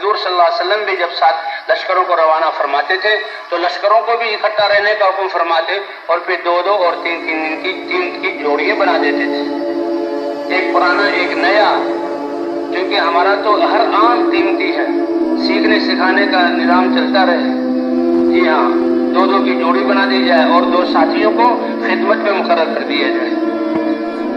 حضور صلی اللہ علیہ وسلم بھی جب 7 لشکروں کو روانہ فرماتے تھے تو لشکروں کو بھی اکٹھا رہنے کا حکم فرماتے اور پھر 2 اور 3 کی جوڑیاں بنا دیتے تھے، ایک پرانا ایک نیا، کیونکہ ہمارا تو ہر آن قیمتی ہے، سیکھنے سکھانے کا نظام چلتا رہے۔ جی ہاں، 2 کی جوڑی بنا دی جائے اور 2 ساتھیوں کو خدمت میں مقرر کر دیا جائے۔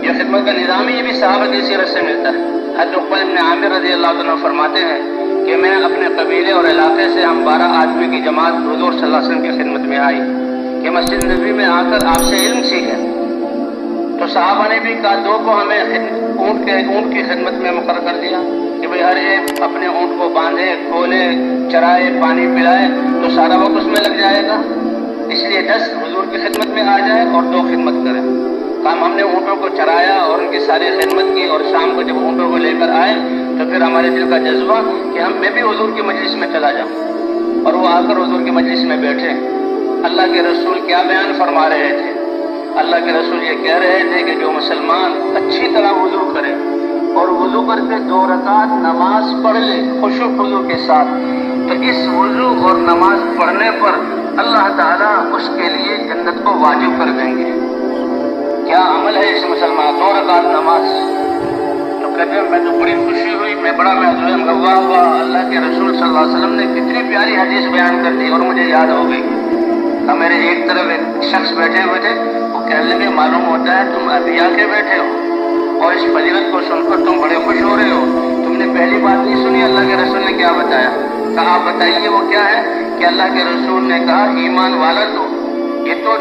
یہ خدمت کا نظام ہی یہ بھی صحابہ کی سیرت سے ملتا ہے۔ حضرت عقبہ بن عامر رضی اللہ عنہ فرماتے ہیں کہ میں اپنے قبیلے اور علاقے سے ہم 12 آدمی کی جماعت حضور صلی اللہ علیہ وسلم کی خدمت میں آئی کہ مسجد نبوی میں آ کر آپ سے علم سیکھیں، تو صحابہ نے بھی کہا 2 کو ہمیں اونٹ کی خدمت میں مقرر کر دیا کہ بھئی ہر ایک اپنے اونٹ کو باندھے، کھولے، چرائے، پانی پلائے، تو سارا وقت اس میں لگ جائے گا، اس لیے 10 حضور کی خدمت میں آ جائے اور 2 خدمت کریں۔ ہم نے اونٹوں کو چرایا اور ان کی ساری خدمت کی، اور شام کو جب اونٹوں کو لے کر آئے تو پھر ہمارے دل کا جذبہ کہ میں بھی حضور کی مجلس میں چلا جاؤں، اور وہ آ کر حضور کی مجلس میں بیٹھے۔ اللہ کے رسول کیا بیان فرما رہے تھے؟ اللہ کے رسول یہ کہہ رہے تھے کہ جو مسلمان اچھی طرح وضو کرے اور وضو کر کے 2 رکعت نماز پڑھ لے خشوع خضوع کے ساتھ، تو اس وضو اور نماز پڑھنے پر اللہ تعالیٰ اس کے لیے جنت کو واجب کر دیں گے۔ کیا عمل ہے اس مسلمان، 2 رکعت نماز! تو کہتے ہیں میں تو بڑی خوشی ہوئی، میں بڑا محظوظ ہوا ہوا، اللہ کے رسول صلی اللہ علیہ وسلم نے کتنی پیاری حدیث بیان کر دی اور مجھے یاد ہو گئی۔ تو میرے ایک طرف ایک شخص بیٹھے ہوئے تھے، وہ کہنے لگے معلوم ہوتا ہے تم ابھی آ کے بیٹھے ہو اور اس فضیلت کو سن کر تم بڑے خوش ہو رہے ہو، تم نے پہلی بات نہیں سنی اللہ کے رسول نے کیا بتایا؟ کہا آپ بتائیے وہ کیا ہے؟ کہ اللہ کے رسول نے کہا ایمان والا تو یہ تو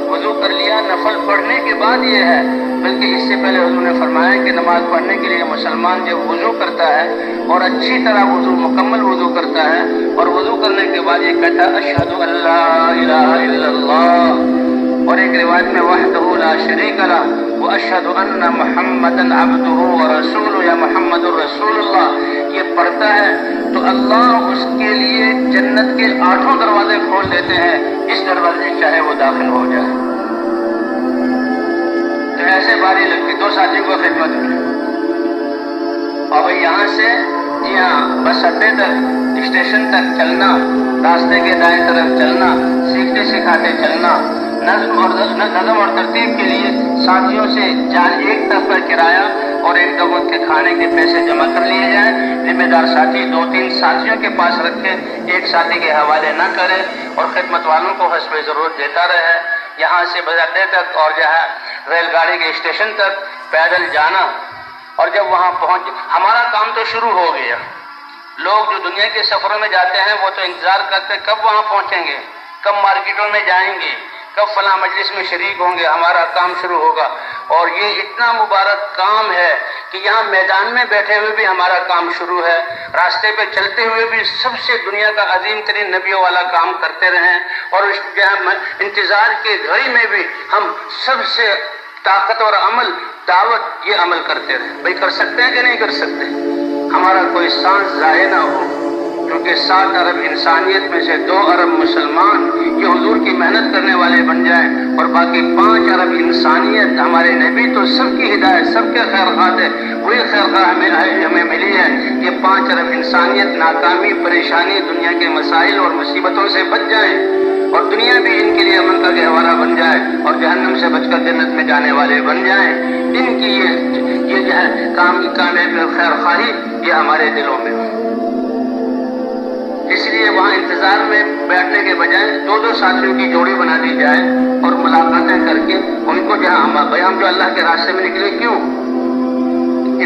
وضو کر لیا نفل پڑھنے کے بعد یہ ہے، بلکہ اس سے پہلے حضور نے فرمایا کہ نماز پڑھنے کے لیے مسلمان جب وضو کرتا ہے اور اچھی طرح وضو مکمل وضو کرتا ہے اور وضو کرنے کے بعد یہ کہتا ہے اشہد ان لا الہ الا اللہ، اور ایک روایت میں وحدہ لا شریک لہ واشہد ان محمدا عبدہ ورسولہ یا محمد رسول اللہ، یہ پڑھتا ہے تو اللہ اس کے لیے جنت کے 8 دروازے کھول دیتے ہیں، اس دروازے چاہے وہ داخل ہو جائے۔ تو ایسے باری لگتی 2 ساتھیوں کو خدمت میں، اور یہاں سے جی ہاں بس اڈے تک اسٹیشن تک چلنا، راستے کے دائیں طرف چلنا، سیکھتے سکھاتے چلنا، نظم اور ترتیب کے لیے ساتھیوں سے ایک طرف کا کرایہ اور ایک وقت کے کھانے کے پیسے جمع کر لیے جائیں، ذمہ دار ساتھی 2-3 ساتھیوں کے پاس رکھے، ایک ساتھی کے حوالے نہ کرے، اور خدمت والوں کو حسب ضرورت دیتا رہے۔ یہاں سے بس اڈے تک اور جہاں ریل گاڑی کے اسٹیشن تک پیدل جانا، اور جب وہاں پہنچ ہمارا کام تو شروع ہو گیا۔ لوگ جو دنیا کے سفروں میں جاتے ہیں وہ تو انتظار کرتے کب وہاں پہنچیں گے، کب مارکیٹوں میں جائیں گے، کب فلاں مجلس میں شریک ہوں گے، ہمارا کام شروع ہوگا۔ اور یہ اتنا مبارک کام ہے کہ یہاں میدان میں بیٹھے ہوئے بھی ہمارا کام شروع ہے، راستے پہ چلتے ہوئے بھی سب سے دنیا کا عظیم ترین نبیوں والا کام کرتے رہیں، اور اس انتظار کی گھڑی میں بھی ہم سب سے طاقت اور عمل دعوت یہ عمل کرتے رہیں۔ بھائی کر سکتے ہیں کہ نہیں کر سکتے؟ ہمارا کوئی سانس ضائع نہ ہو، کیونکہ 7 ارب انسانیت میں سے 2 ارب مسلمان یہ حضور کی محنت کرنے والے بن جائیں، اور باقی 5 ارب انسانیت ہمارے نبی تو سب کی ہدایت، سب کے خیر خواہ ہے، وہی خیر خواہ ہمیں ملی ہے۔ یہ 5 ارب انسانیت ناکامی، پریشانی، دنیا کے مسائل اور مصیبتوں سے بچ جائیں، اور دنیا بھی ان کے لیے امن کا گہوارہ بن جائے، اور جہنم سے بچ کر جنت میں جانے والے بن جائیں۔ ان کی یہ جو ہے کامیابی اور خیر خواہی یہ ہمارے دلوں میں ہو۔ اس لیے وہاں انتظار میں بیٹھنے کے بجائے 2 ساتھیوں کی جوڑی بنا دی جائے اور ملاقاتیں کر کے ان کو جہاں بھائی ہم جو اللہ کے راستے میں نکلے، کیوں؟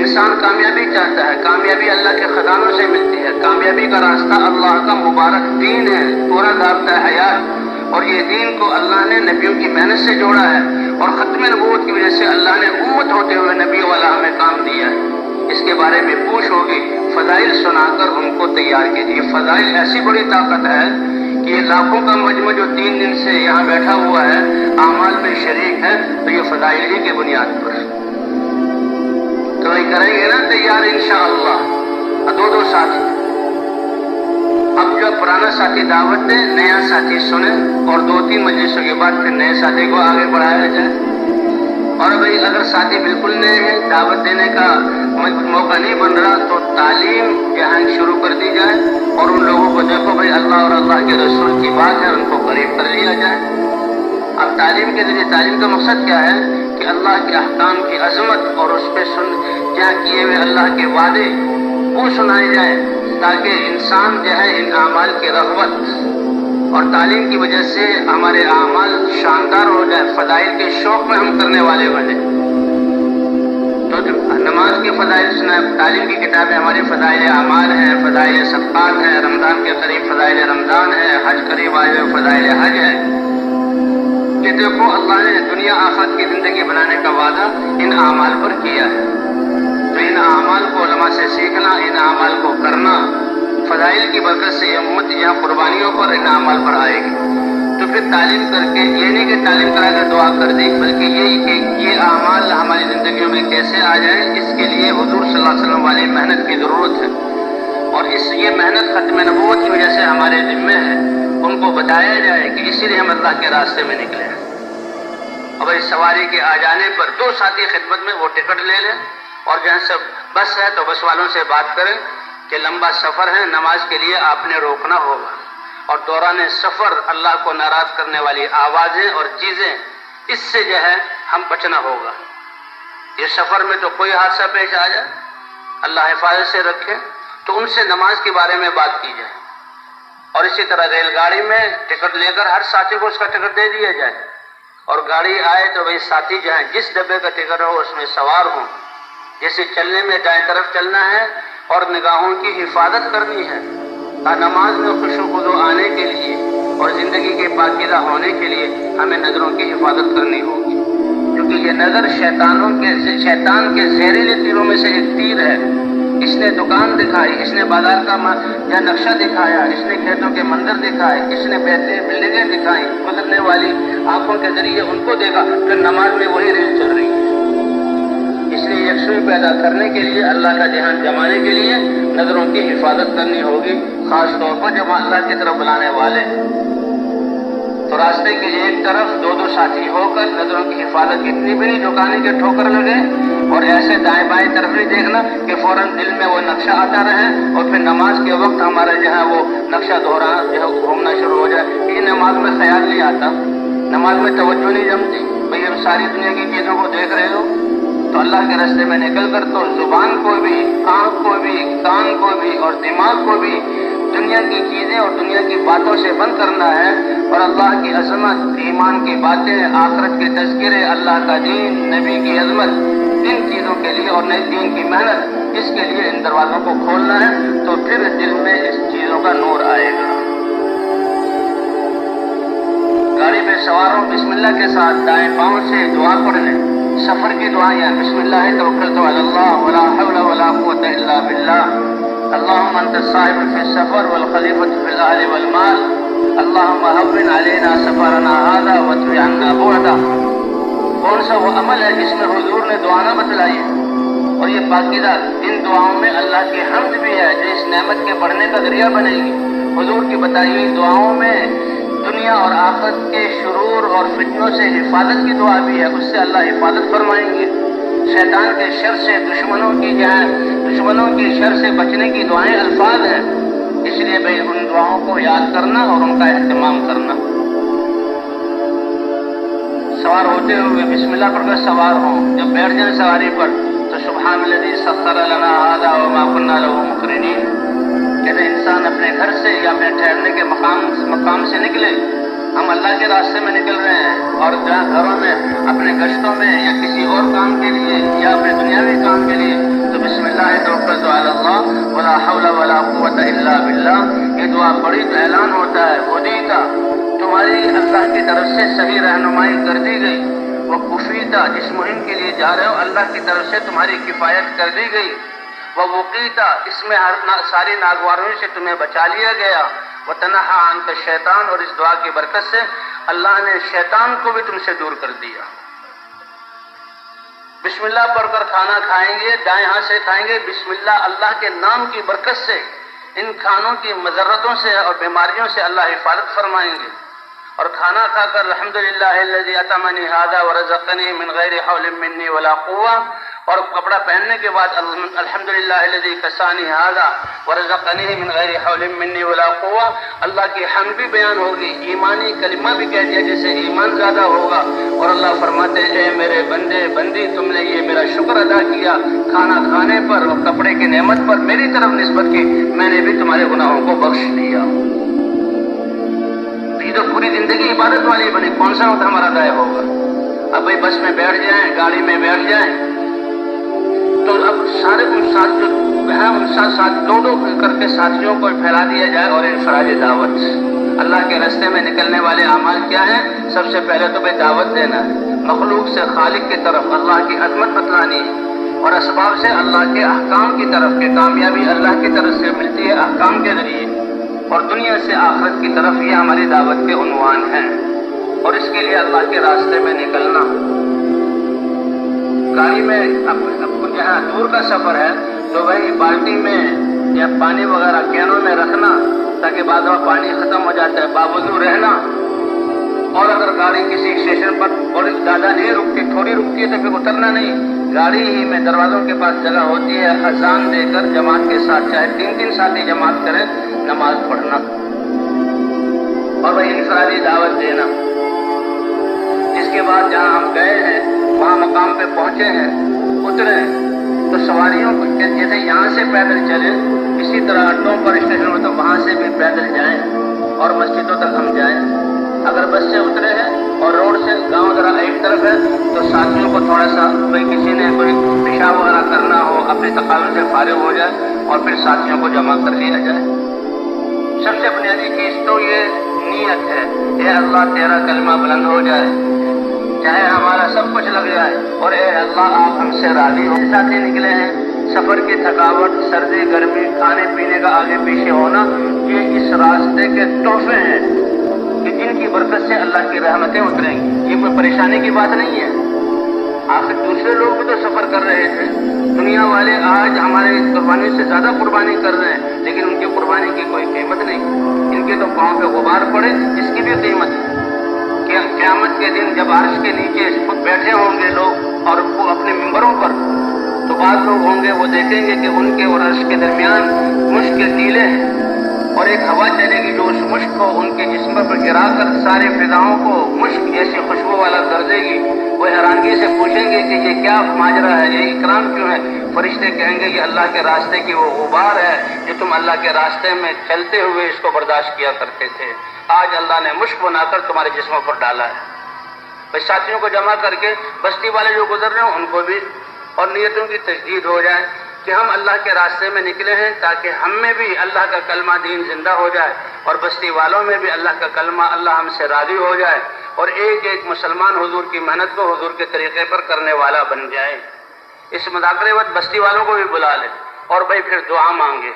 انسان کامیابی چاہتا ہے، کامیابی اللہ کے خزانوں سے ملتی ہے، کامیابی کا راستہ اللہ کا مبارک دین ہے، پورا ضابطہ حیات، اور یہ دین کو اللہ نے نبیوں کی محنت سے جوڑا ہے، اور ختم نبوت کی وجہ سے اللہ نے امت ہوتے ہوئے نبی والا ہمیں کام دیا ہے۔ اس کے بارے میں پوچھ ہوگی، فضائل سنا کر ان کو تیار کیجیے۔ فضائل ایسی بڑی طاقت ہے کہ یہ لاکھوں کا مجمع جو 3 دن سے یہاں بیٹھا ہوا ہے، اعمال میں شریک ہے، تو یہ فضائل ہی کی بنیاد پر ہے۔ تو یہ کریں گے نا تیار انشاءاللہ، 2 ساتھی۔ اب جو پرانا ساتھی دعوت دے، نیا ساتھی سنے، اور 2-3 مجلسوں کے بعد پھر نئے ساتھی کو آگے بڑھایا جائے۔ اور بھئی اگر ساتھی بالکل نئے ہیں، دعوت دینے کا موقع نہیں بن رہا، تو تعلیم جہاں شروع کر دی جائے، اللہ اور اللہ کے رسول کی بات ہے ان کو قریب کر لیا جائے۔ اب تعلیم کے ذریعے تعلیم کا مقصد کیا ہے کہ اللہ کے احکام کی عظمت اور اس پہ جہاں کیے ہوئے اللہ کے وعدے وہ سنائے جائیں، تاکہ انسان جو ہے ان اعمال کی رغبت اور تعلیم کی وجہ سے ہمارے اعمال شاندار ہو جائے، فضائل کے شوق میں ہم کرنے والے بنے۔ تو نماز کے فضائل سنائے، تعلیم کی کتابیں ہماری فضائل اعمال ہیں، فضائل صدقات ہیں، رمضان کے قریب فضائل رمضان ہے، حج قریب آئے ہوئے فضائل حج ہے۔ کہ دیکھو اللہ نے دنیا آخرت کی زندگی بنانے کا وعدہ ان اعمال پر کیا ہے، تو ان اعمال کو علماء سے سیکھنا، ان اعمال کو کرنا، فضائل کی برکت سے یہ امت یہاں قربانیوں پر ان اعمال پر آئے گی۔ تو پھر تعلیم کر کے یہ نہیں کہ تعلیم کرا کر دعا کر دی، بلکہ یہی کہ یہ اعمال ہماری زندگیوں میں کیسے آ جائیں، اس کے لیے حضور صلی اللہ علیہ وسلم والی محنت کی ضرورت ہے، اور یہ محنت ختم نبوت کی وجہ سے ہمارے ذمے ہے، ان کو بتایا جائے کہ اسی لیے ہم اللہ کے راستے میں نکلے ہیں۔ اب اس سواری کے آ جانے پر 2 ساتھی خدمت میں وہ ٹکٹ لے لیں، اور جہاں سب بس ہے تو بس والوں سے بات کریں کہ لمبا سفر ہے، نماز کے لیے آپ نے روکنا ہوگا، اور دوران سفر اللہ کو ناراض کرنے والی آوازیں اور چیزیں اس سے جو ہے ہم بچنا ہوگا۔ یہ سفر میں تو کوئی حادثہ پیش آ جائے، اللہ حفاظت سے رکھے، تو ان سے نماز کے بارے میں بات کی جائے۔ اور اسی طرح ریل گاڑی میں ٹکٹ لے کر ہر ساتھی کو اس کا ٹکٹ دے دیا جائے، اور گاڑی آئے تو وہی ساتھی جہاں جس ڈبے کا ٹکٹ ہو اس میں سوار ہوں۔ جیسے چلنے میں دائیں طرف چلنا ہے اور نگاہوں کی حفاظت کرنی ہے، نماز میں خشوع و خضوع آنے کے لیے اور زندگی کے پاکیزہ ہونے کے لیے ہمیں نظروں کی حفاظت کرنی ہوگی، کیونکہ یہ نظر شیطان کے زہریلے تیروں میں سے ایک تیر ہے۔ اس نے دکان دکھائی، اس نے بازار کا نقشہ دکھایا، اس نے کھیتوں کے منظر دکھائے، اس نے بہترین بلڈنگیں دکھائیں، گزرنے والی آنکھوں کے ذریعے ان کو دیکھا، پھر نماز میں وہی ریل چل رہی ہے۔ اس لیے یکسوئی پیدا کرنے کے لیے، اللہ کا دھیان جمانے کے لیے نظروں کی حفاظت کرنی ہوگی، خاص طور پر جب اللہ کی طرف بلانے والے تو راستے کے ایک طرف 2 ساتھی ہو کر نظروں کی حفاظت، اتنی بھی نہیں جھکانے کے ٹھوکر لگے اور ایسے دائیں بائیں طرف نہیں دیکھنا کہ فوراً دل میں وہ نقشہ آتا رہے اور پھر نماز کے وقت ہمارا جو ہے وہ نقشہ دہرانا جو ہے گھومنا شروع ہو جائے۔ یہ نماز میں خیال نہیں آتا، نماز میں توجہ نہیں جمتی، بھئی اب ساری دنیا کی چیزوں کو دیکھ رہے ہو، تو اللہ کے راستے میں نکل کر تو زبان کو بھی، آنکھ کو بھی، کان کو بھی اور دماغ کو بھی دنیا کی چیزیں اور دنیا کی باتوں سے بند کرنا ہے، اور اللہ کی عظمت، ایمان کی باتیں، آخرت کے تذکرے، اللہ کا دین، نبی کی عظمت، ان چیزوں کے لیے اور نئے دین کی محنت، اس کے لیے ان دروازوں کو کھولنا ہے، تو پھر دل میں اس چیزوں کا نور آئے گا۔ گاڑی پہ سوار ہوں، بسم اللہ کے ساتھ دائیں پاؤں سے دعا پڑھ لیں۔ سفر کی دعائیں، بسم اللہ توکلت علی اللہ ولا حول ولا قوت الا باللہ، اللہم انت الصاحب فی السفر والخلیفۃ فی الاہل والمال، اللہم ہون علینا سفرنا ھذا واطوی عنا بعدا۔ کون سا وہ عمل ہے جس میں حضور نے دعا نہ بتلائی ہے، اور یہ پاکیزہ ان دعاؤں میں اللہ کی حمد بھی ہے جو اس نعمت کے بڑھنے کا ذریعہ بنے گی۔ حضور کی بتائی ہوئی دعاؤں میں دنیا اور آخرت کے شرور اور فتنوں سے حفاظت کی دعا بھی ہے، اس سے اللہ حفاظت فرمائیں گے۔ شیطان کے شر سے، دشمنوں کی شر سے بچنے کی دعائیں الفاظ ہیں، اس لیے بھائی ان دعاؤں کو یاد کرنا اور ان کا اہتمام کرنا۔ سوار ہوتے ہوئے بسم اللہ پڑھ کر سوار ہوں، جب بیٹھ جائیں سواری پر تو سبحان الذی سخر لنا ھذا وما كنا له مقرنین۔ کہتے انسان اپنے گھر سے یا اپنے ٹھہرنے کے مقام سے نکلے، ہم اللہ کے راستے میں نکل رہے ہیں، اور جہاں گھروں میں اپنے گشتوں میں یا کسی اور کام کے لیے یا اپنے دنیاوی کام کے لیے، تو بسم اللہ توکلت علی اللہ ولا حول ولا قوت الا باللہ، یہ دعا پڑھی تو اعلان ہوتا ہے ہدیت، تمہاری اللہ کی طرف سے صحیح رہنمائی کر دی گئی، وہ کفیت، جس مہم کے لیے جا رہے ہو اللہ کی طرف سے تمہاری کفایت کر دی گئی، وہ وقیتا، اس میں ساری ناگواریوں سے تمہیں بچا لیا گیا، وتنحى عنك الشیطان، اور اس دعا کی برکت سے اللہ نے شیطان کو بھی تم سے دور کر دیا۔ بسم اللہ پڑھ کر کھانا کھائیں گے، دائیں ہاتھ سے کھائیں گے، بسم اللہ، اللہ کے نام کی برکت سے ان کھانوں کی مضرتوں سے اور بیماریوں سے اللہ حفاظت فرمائیں گے، اور کھانا کھا کر الحمدللہ الذی اطعمنی ھذا ورزقنی من غیر حول منی ولا قوہ، اور کپڑا پہننے کے بعد الحمدللہ الذی کسانی ھذا ورزقنی من غیر حول منی ولا قوہ، اللہ کی حمد بھی بیان ہوگی، ایمانی کلمہ بھی کہہ دیا جس سے ایمان زیادہ ہوگا، اور اللہ فرماتے ہیں اے میرے بندے بندی تم نے یہ میرا شکر ادا کیا، کھانا کھانے پر اور کپڑے کی نعمت پر میری طرف نسبت کی، میں نے بھی تمہارے گناہوں کو بخش دیا۔ یہ تو پوری زندگی عبادت والی بنی، کون سا وقت ہمارا ضائع ہوگا؟ اب بھائی بس میں بیٹھ جائیں، گاڑی میں بیٹھ جائیں تو اب سارے ان ساتھ جو ہے ان ساتھ دو کر کے ساتھیوں کو پھیلا دیا جائے اور انفراد دعوت۔ اللہ کے راستے میں نکلنے والے اعمال کیا ہیں؟ سب سے پہلے تو بھائی دعوت دینا ہے، مخلوق سے خالق کی طرف اللہ کی عظمت بتلانی ہے، اور اسباب سے اللہ کے احکام کی طرف، کہ کامیابی اللہ کی طرف سے ملتی ہے احکام کے ذریعے، اور دنیا سے آخرت کی طرف، یہ ہماری دعوت کے عنوان ہیں۔ اور اس کے لیے اللہ کے راستے میں نکلنا، گاڑی میں اب جہاں دور کا سفر ہے تو وہی بالٹی میں یا پانی وغیرہ کینوں میں رکھنا تاکہ بعد میں پانی ختم ہو جاتا ہے، باوضو رہنا، اور اگر گاڑی کسی اسٹیشن پر بڑی زیادہ نہیں رکتی، تھوڑی رکتی ہے تو پھر اترنا نہیں، گاڑی ہی میں دروازوں کے پاس جگہ ہوتی ہے، اذان دے کر جماعت کے ساتھ چاہے 3 ساتھی جماعت کریں نماز پڑھنا، اور وہی انفرادی دعوت دینا۔ اس کے بعد جہاں ہم گئے ہیں وہاں مقام پہ پہنچے ہیں، اترے تو سواریوں کو جیسے یہاں سے پیدل چلیں اسی طرح اڈوں پر اسٹیشن میں تو وہاں سے بھی پیدل جائیں اور مسجدوں تک ہم جائیں۔ اگر بس سے اترے ہیں اور روڈ سے گاؤں ذرا ایک طرف ہے تو ساتھیوں کو تھوڑا سا بھائی کسی نے کوئی پیشاب وغیرہ کرنا ہو اپنے تقاضے سے فارغ ہو جائے اور پھر ساتھیوں کو جمع کر لیا جائے۔ سب سے بنیادی چیز تو یہ نیت ہے، اے اللہ تیرا کلمہ بلند ہو جائے، چاہے ہمارا سب کچھ لگ جائے، اور اے اللہ آپ ہم سے راضی ہو۔ ساتھی نکلے ہیں، سفر کی تھکاوٹ، سردی گرمی، کھانے پینے کا آگے پیچھے ہونا، یہ اس راستے کے تحفے ہیں کہ جن کی برکت سے اللہ کی رحمتیں اتریں گی۔ یہ کوئی پریشانی کی بات نہیں ہے۔ آخر دوسرے لوگ بھی تو سفر کر رہے تھے، دنیا والے آج ہمارے قربانی سے زیادہ قربانی کر رہے ہیں، لیکن ان کی قربانی کی کوئی قیمت نہیں، ان کے تو پاؤں پہ غبار پڑے اس کی بھی قیمت ہے۔ قیامت کے دن جب عرش کے نیچے خود بیٹھے ہوں گے لوگ اور وہ اپنے ممبروں پر، تو بعض لوگ ہوں گے وہ دیکھیں گے کہ ان کے اور عرش کے درمیان مشک کے ٹیلے ہیں، اور ایک ہوا چلے گی جو اس مشک کو ان کے جسم پر گرا کر سارے فضاؤں کو مشک جیسی خوشبو والا کر دے گی۔ وہ حیرانگی سے پوچھیں گے کہ یہ کیا ماجرا ہے، یہ اکرام کیوں ہے؟ فرشتے کہیں گے یہ اللہ کے راستے کی وہ غبار ہے جو تم اللہ کے راستے میں چلتے ہوئے اس کو برداشت کیا کرتے تھے، آج اللہ نے مشک بنا کر تمہارے جسموں پر ڈالا ہے۔ بس ساتھیوں کو جمع کر کے بستی والے جو گزر رہے ہیں ان کو بھی اور نیتوں کی تجدید ہو جائے کہ ہم اللہ کے راستے میں نکلے ہیں تاکہ ہم میں بھی اللہ کا کلمہ دین زندہ ہو جائے، اور بستی والوں میں بھی اللہ کا کلمہ اللہ ہم سے راضی ہو جائے، اور ایک ایک مسلمان حضور کی محنت کو حضور کے طریقے پر کرنے والا بن جائے۔ اس مذاکرے وقت بستی والوں کو بھی بلا لے اور بھائی پھر دعا مانگے۔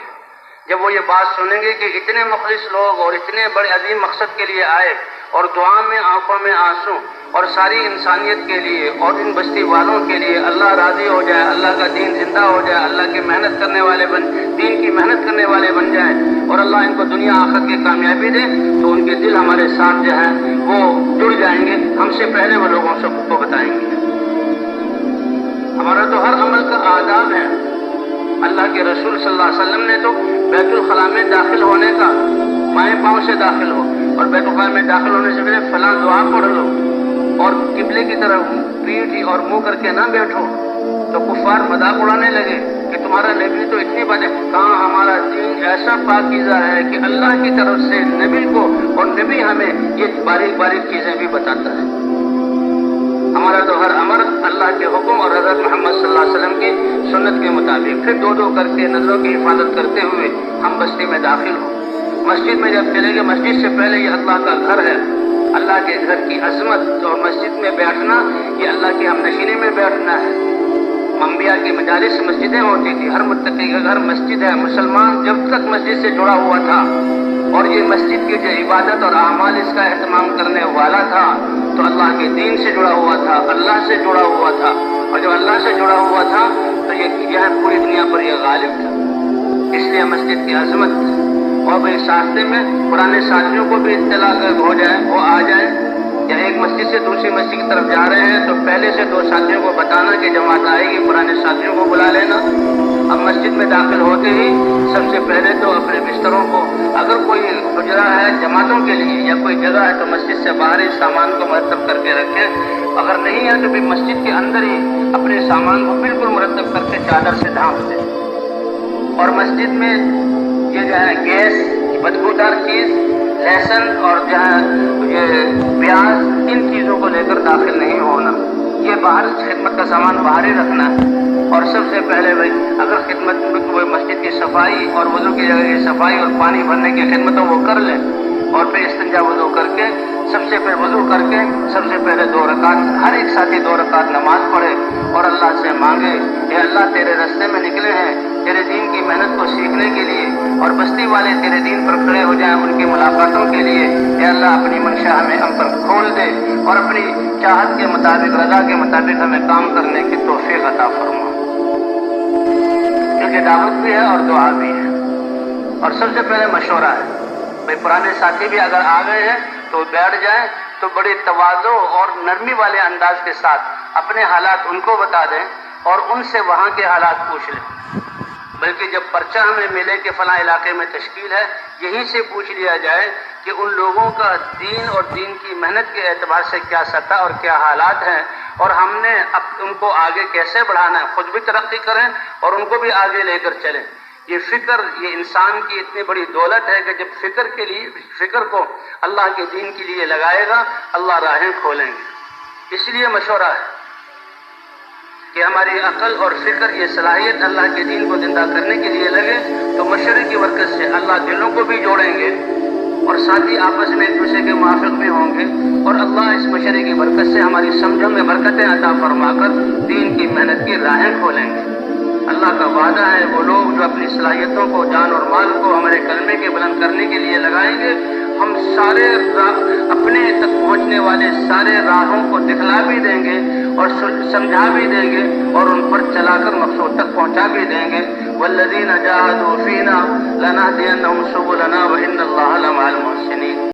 جب وہ یہ بات سنیں گے کہ اتنے مخلص لوگ اور اتنے بڑے عظیم مقصد کے لیے آئے اور دعا میں آنکھوں میں آنسو، اور ساری انسانیت کے لیے اور ان بستی والوں کے لیے اللہ راضی ہو جائے، اللہ کا دین زندہ ہو جائے، اللہ کی محنت کرنے والے دین کی محنت کرنے والے بن جائیں، اور اللہ ان کو دنیا آخرت کی کامیابی دے، تو ان کے دل ہمارے ساتھ جو ہیں وہ جڑ جائیں گے، ہم سے پہلے وہ لوگوں سب کو بتائیں گے۔ ہمارا تو ہر عمل کا آداب ہے۔ اللہ کے رسول صلی اللہ علیہ وسلم نے تو بیت الخلاء میں داخل ہونے کا بائیں پاؤں سے داخل ہو، اور بیت الخلاء میں داخل ہونے سے پہلے فلاں دعا پڑھ لو، اور قبلے کی طرف پیٹھ اور منہ کر کے نہ بیٹھو، تو کفار مذاق اڑانے لگے کہ تمہارا نبی تو اتنی باتیں، کہاں ہمارا دین ایسا پاکیزہ ہے کہ اللہ کی طرف سے نبی کو، اور نبی ہمیں یہ باریک باریک چیزیں بھی بتاتا ہے۔ ہمارا تو ہر امر اللہ کے حکم اور حضرت محمد صلی اللہ علیہ وسلم کی سنت کے مطابق، پھر دو کر کے نظروں کی حفاظت کرتے ہوئے ہم بستی میں داخل ہوں۔ مسجد میں جب چلے گئے، مسجد سے پہلے یہ اللہ کا گھر ہے، اللہ کے گھر کی عظمت، اور مسجد میں بیٹھنا یہ اللہ کی ہمنشینی میں بیٹھنا ہے۔ انبیاء کی مجالس مسجدیں ہوتی تھی، ہر متقی کا گھر مسجد ہے۔ مسلمان جب تک مسجد سے جڑا ہوا تھا اور یہ مسجد کی جو عبادت اور اعمال اس کا اہتمام کرنے والا تھا، تو اللہ کے دین سے جڑا ہوا تھا، اللہ سے جڑا ہوا تھا، اور جب اللہ سے جڑا ہوا تھا تو یہ پوری دنیا پر یہ غالب تھا۔ اس لیے مسجد کی عظمت، اور وہ اس راستے میں پرانے ساتھیوں کو بھی اطلاع ہو جائے، وہ آ جائیں یا ایک مسجد سے دوسری مسجد کی طرف جا رہے ہیں تو پہلے سے 2 ساتھیوں کو بتانا کہ جماعت آئے گی، پرانے ساتھیوں کو بلا لینا۔ اب مسجد میں داخل ہوتے ہی سب سے پہلے تو اپنے بستروں کو، اگر کوئی حجرہ ہے جماعتوں کے لیے یا کوئی جگہ ہے تو مسجد سے باہر ہی سامان کو مرتب کر کے رکھیں، اگر نہیں ہے تو بھی مسجد کے اندر ہی اپنے سامان کو بالکل مرتب کر کے چادر سے ڈھانپ دیں۔ اور مسجد میں یہ جو ہے گیس، بدبودار چیز، لہسن اور جو ہے یہ پیاز، ان چیزوں کو لے کر داخل نہیں ہونا، یہ باہر خدمت کا سامان باہر ہی رکھنا ہے۔ اور سب سے پہلے بھائی اگر خدمت میں مسجد کی صفائی اور وضو کی جگہ کی صفائی اور پانی بھرنے کی خدمت وہ کر لیں، اور پھر استنجا وضو کر کے سب سے پہلے وضو کر کے سب سے پہلے 2 رکعت ہر ایک ساتھی 2 رکعت نماز پڑھے اور اللہ سے مانگے، اے اللہ تیرے راستے میں نکلے ہیں تیرے دین کی محنت کو سیکھنے کے لیے، اور بستی والے تیرے دین پر کھڑے ہو جائیں ان کی ملاقاتوں کے لیے، اے اللہ اپنی منشا ہمیں ہم پر کھول دے اور اپنی چاہت کے مطابق، رضا کے مطابق ہمیں کام کرنے کی توفیق عطا فرما۔ کیونکہ دعوت بھی ہے اور دعا بھی ہے۔ اور سب سے پہلے مشورہ ہے، بھائی پرانے ساتھی بھی اگر آ گئے ہیں تو بیٹھ جائیں، تو بڑی تواضع اور نرمی والے انداز کے ساتھ اپنے حالات ان کو بتا دیں اور ان سے وہاں کے حالات پوچھ لیں۔ بلکہ جب پرچہ ہمیں ملے کہ فلاں علاقے میں تشکیل ہے، یہیں سے پوچھ لیا جائے کہ ان لوگوں کا دین اور دین کی محنت کے اعتبار سے کیا سطح اور کیا حالات ہیں، اور ہم نے اب ان کو آگے کیسے بڑھانا ہے، خود بھی ترقی کریں اور ان کو بھی آگے لے کر چلیں۔ یہ فکر، یہ انسان کی اتنی بڑی دولت ہے کہ جب فکر کو اللہ کے دین کے لیے لگائے گا، اللہ راہیں کھولیں گے۔ اس لیے مشورہ ہے کہ ہماری عقل اور فکر، یہ صلاحیت اللہ کے دین کو زندہ کرنے کے لیے لگے، تو مشورے کی برکت سے اللہ دلوں کو بھی جوڑیں گے اور ساتھ ہی آپس میں ایک دوسرے کے موافق بھی ہوں گے، اور اللہ اس مشورے کی برکت سے ہماری سمجھوں میں برکتیں عطا فرما کر دین کی محنت کی راہیں کھولیں گے۔ اللہ کا وعدہ ہے وہ لوگ جو اپنی صلاحیتوں کو، جان اور مال کو ہمارے کلمے کے بلند کرنے کے لیے لگائیں گے، ہم سارے اپنے تک پہنچنے والے سارے راہوں کو دکھلا بھی دیں گے اور سمجھا بھی دیں گے اور ان پر چلا کر مقصود تک پہنچا بھی دیں گے۔ والذین جاہدوا فینا لنہدینہم سبلنا وان اللہ لمع المحسنین۔